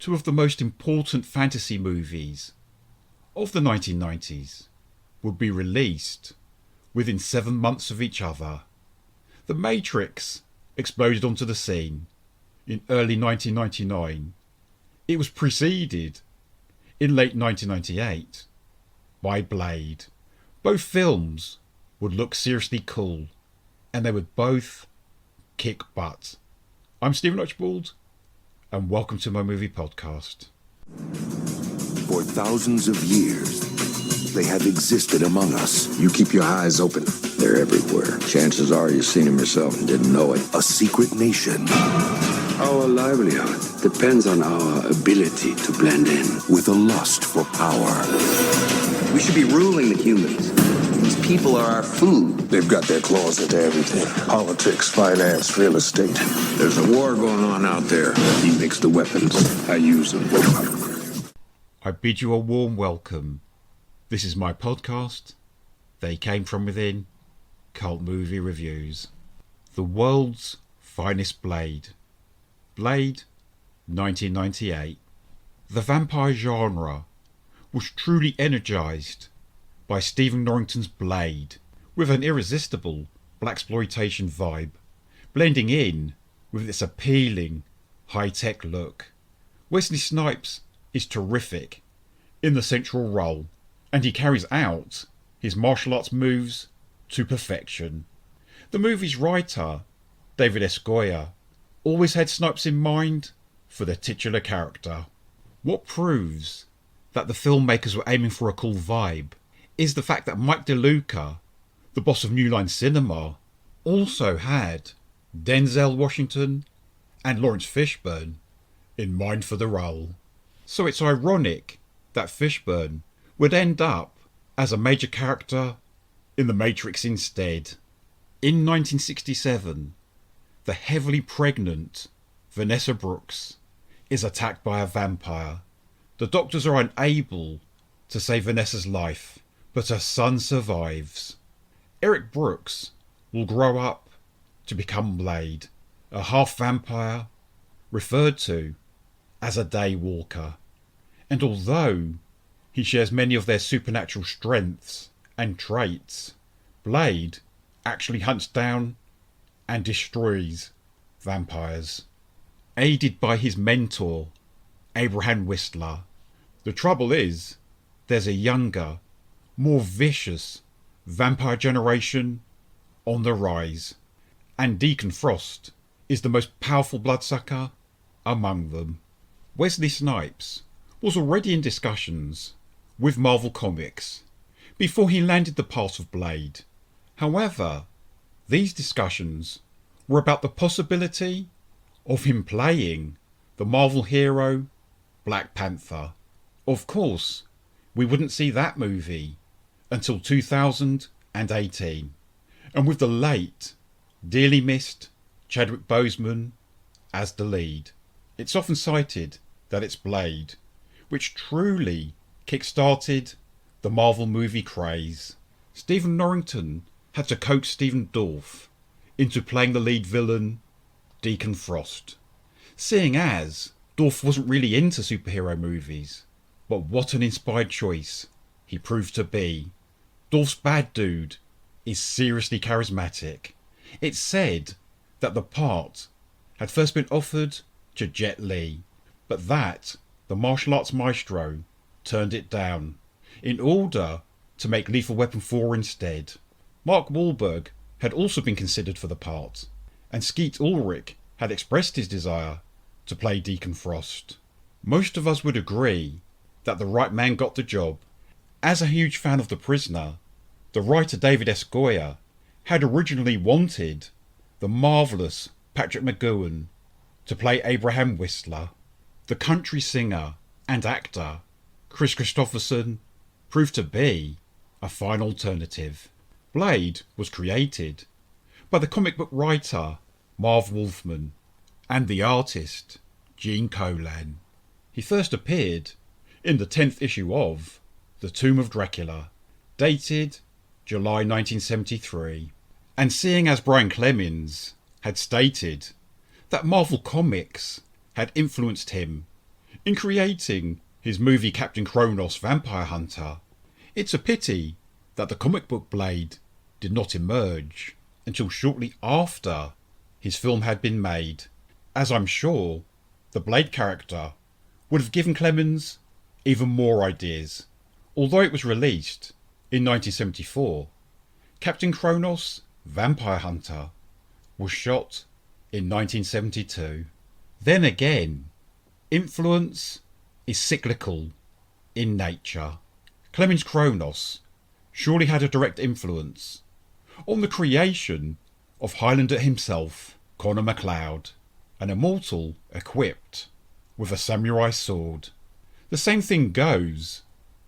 two of the most important fantasy movies of the 1990s would be released within 7 months of each other. The Matrix exploded onto the scene in early 1999. It was preceded in late 1998 by Blade. Both films would look seriously cool, and they would both kick butt. I'm Stephen Archibald, and welcome to my movie podcast. For thousands of years, they have existed among us. You keep your eyes open. They're everywhere. Chances are you've seen them yourself and didn't know it. A secret nation. Our livelihood depends on our ability to blend in. With a lust for power. We should be ruling the humans. These people are our food. They've got their claws into everything. Politics, finance, real estate. There's a war going on out there. He makes the weapons. I use them. I bid you a warm welcome. This is my podcast, They Came From Within, Cult Movie Reviews. The world's finest Blade. Blade, 1998. The vampire genre was truly energised by Stephen Norrington's Blade, with an irresistible blaxploitation vibe, blending in with its appealing high-tech look. Wesley Snipes is terrific in the central role, and he carries out his martial arts moves to perfection. The movie's writer, David S. Goyer, always had Snipes in mind for the titular character. What proves that the filmmakers were aiming for a cool vibe is the fact that Mike DeLuca, the boss of New Line Cinema, also had Denzel Washington and Lawrence Fishburne in mind for the role. So it's ironic that Fishburne would end up as a major character in The Matrix instead. In 1967, the heavily pregnant Vanessa Brooks is attacked by a vampire. The doctors are unable to save Vanessa's life, but her son survives. Eric Brooks will grow up to become Blade, a half-vampire referred to as a day walker. And although he shares many of their supernatural strengths and traits, Blade actually hunts down and destroys vampires, aided by his mentor, Abraham Whistler. The trouble is, there's a younger, more vicious vampire generation on the rise, and Deacon Frost is the most powerful bloodsucker among them. Wesley Snipes was already in discussions with Marvel Comics before he landed the part of Blade. However, these discussions were about the possibility of him playing the Marvel hero Black Panther. Of course, we wouldn't see that movie until 2018, and with the late, dearly missed Chadwick Boseman as the lead. It's often cited that it's Blade which truly kick-started the Marvel movie craze. Stephen Norrington had to coax Stephen Dorff into playing the lead villain, Deacon Frost, seeing as Dorff wasn't really into superhero movies. But what an inspired choice he proved to be. Dorff's bad dude is seriously charismatic. It's said that the part had first been offered to Jet Li, but that the martial arts maestro turned it down in order to make Lethal Weapon 4 instead. Mark Wahlberg had also been considered for the part, and Skeet Ulrich had expressed his desire to play Deacon Frost. Most of us would agree that the right man got the job. As a huge fan of The Prisoner, the writer David S. Goyer had originally wanted the marvellous Patrick McGoohan to play Abraham Whistler. The country singer and actor Chris Christopherson proved to be a fine alternative. Blade was created by the comic book writer Marv Wolfman and the artist Gene Colan. He first appeared in the 10th issue of The Tomb of Dracula, dated July 1973. And seeing as Brian Clemens had stated that Marvel Comics had influenced him In creating his movie Captain Kronos Vampire Hunter, it's a pity that the comic book Blade did not emerge until shortly after his film had been made, as I'm sure the Blade character would have given Clemens even more ideas. Although it was released in 1974, Captain Kronos Vampire Hunter was shot in 1972. Then again, influence is cyclical in nature. Clemens Kronos surely had a direct influence on the creation of Highlander himself, Connor MacLeod, an immortal equipped with a samurai sword. The same thing goes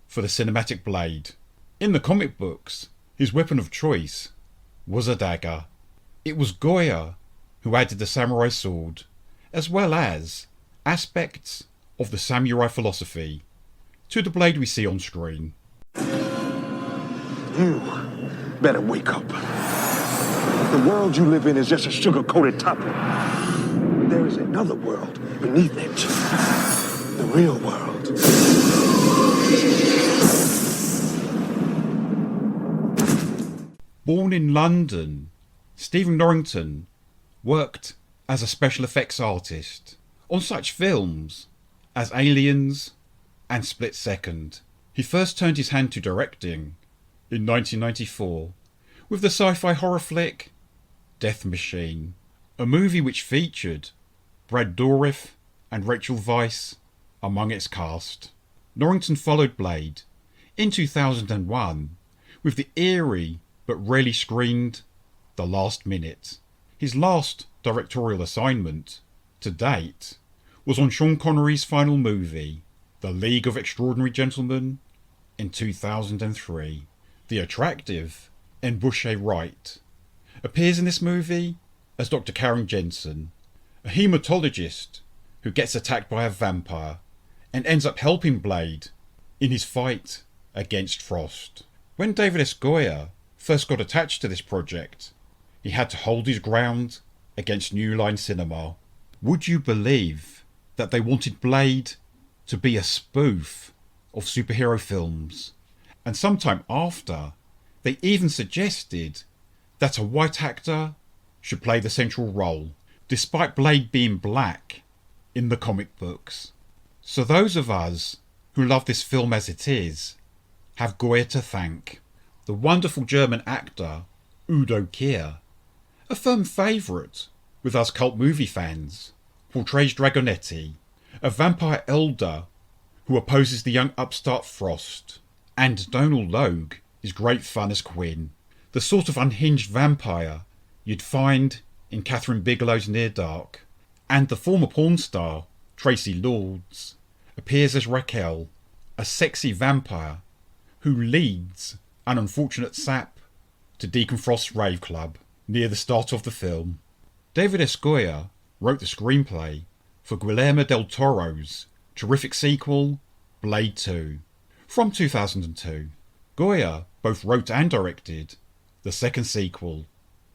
for the cinematic Blade. In the comic books, his weapon of choice was a dagger. It was Goya who added the samurai sword, as well as aspects of the samurai philosophy, to the Blade we see on screen. You better wake up. The world you live in is just a sugar-coated topping. There is another world beneath it. The real world. Born in London, Stephen Norrington worked as a special effects artist on such films as Aliens and Split Second. He first turned his hand to directing in 1994 with the sci-fi horror flick Death Machine, a movie which featured Brad Dourif and Rachel Weisz among its cast. Norrington followed Blade in 2001 with the eerie but rarely screened The Last Minute. His last directorial assignment to date was on Sean Connery's final movie, The League of Extraordinary Gentlemen, in 2003. The attractive Embouche Wright appears in this movie as Dr. Karen Jensen, a hematologist who gets attacked by a vampire and ends up helping Blade in his fight against Frost. When David S. Goyer first got attached to this project, he had to hold his ground against New Line Cinema. Would you believe that they wanted Blade to be a spoof of superhero films? And sometime after, they even suggested that a white actor should play the central role, despite Blade being black in the comic books. So those of us who love this film as it is have Goyer to thank. The wonderful German actor Udo Kier, a firm favourite with us cult movie fans, portrays Dragonetti, a vampire elder who opposes the young upstart Frost. And Donal Logue is great fun as Quinn, the sort of unhinged vampire you'd find in Catherine Bigelow's Near Dark. And the former porn star, Tracy Lords, appears as Raquel, a sexy vampire who leads an unfortunate sap to Deacon Frost's rave club near the start of the film. David S. Goyer wrote the screenplay for Guillermo del Toro's terrific sequel, Blade 2, from 2002. Goyer both wrote and directed the second sequel,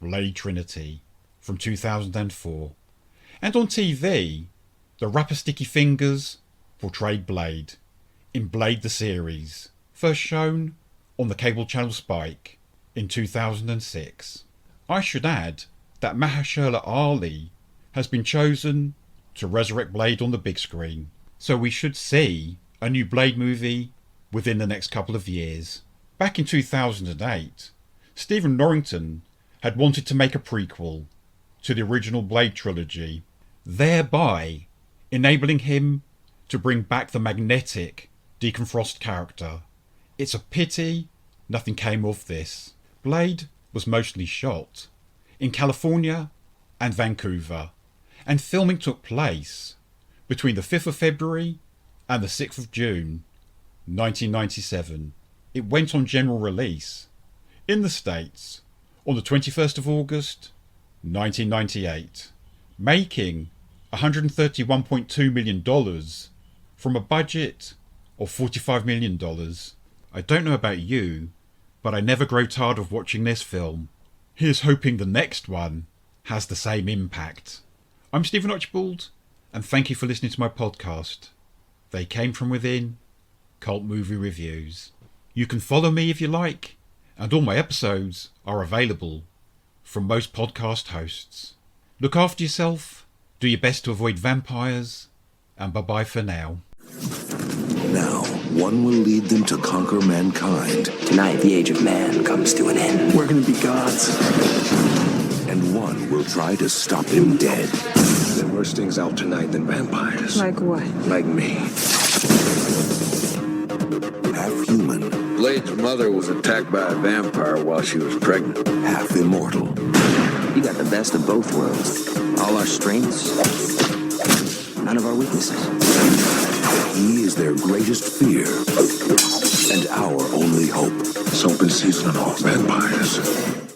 Blade Trinity, from 2004. And on TV, the rapper Sticky Fingers portrayed Blade in Blade the Series, first shown on the cable channel Spike in 2006. I should add that Mahershala Ali has been chosen to resurrect Blade on the big screen, so we should see a new Blade movie within the next couple of years. Back in 2008, Stephen Norrington had wanted to make a prequel to the original Blade trilogy, thereby enabling him to bring back the magnetic Deacon Frost character. It's a pity nothing came of this. Blade was mostly shot in California and Vancouver, and filming took place between the 5th of February and the 6th of June 1997. It went on general release in the States on the 21st of August 1998, making $131.2 million from a budget of $45 million. I don't know about you, but I never grow tired of watching this film. Here's hoping the next one has the same impact. I'm Stephen Archibald, and thank you for listening to my podcast. They Came From Within, Cult Movie Reviews. You can follow me if you like, and all my episodes are available from most podcast hosts. Look after yourself, do your best to avoid vampires, and bye-bye for now. Now, one will lead them to conquer mankind, Tonight, the age of man comes to an end. We're gonna be gods. and one will try to stop him dead. There are worse things out tonight than vampires. Like what? Like me. Half human, Blade's mother was attacked by a vampire while she was pregnant. half immortal. You got the best of both worlds. All our strengths, none of our weaknesses. He is their greatest fear and our only hope. It's open season on all vampires.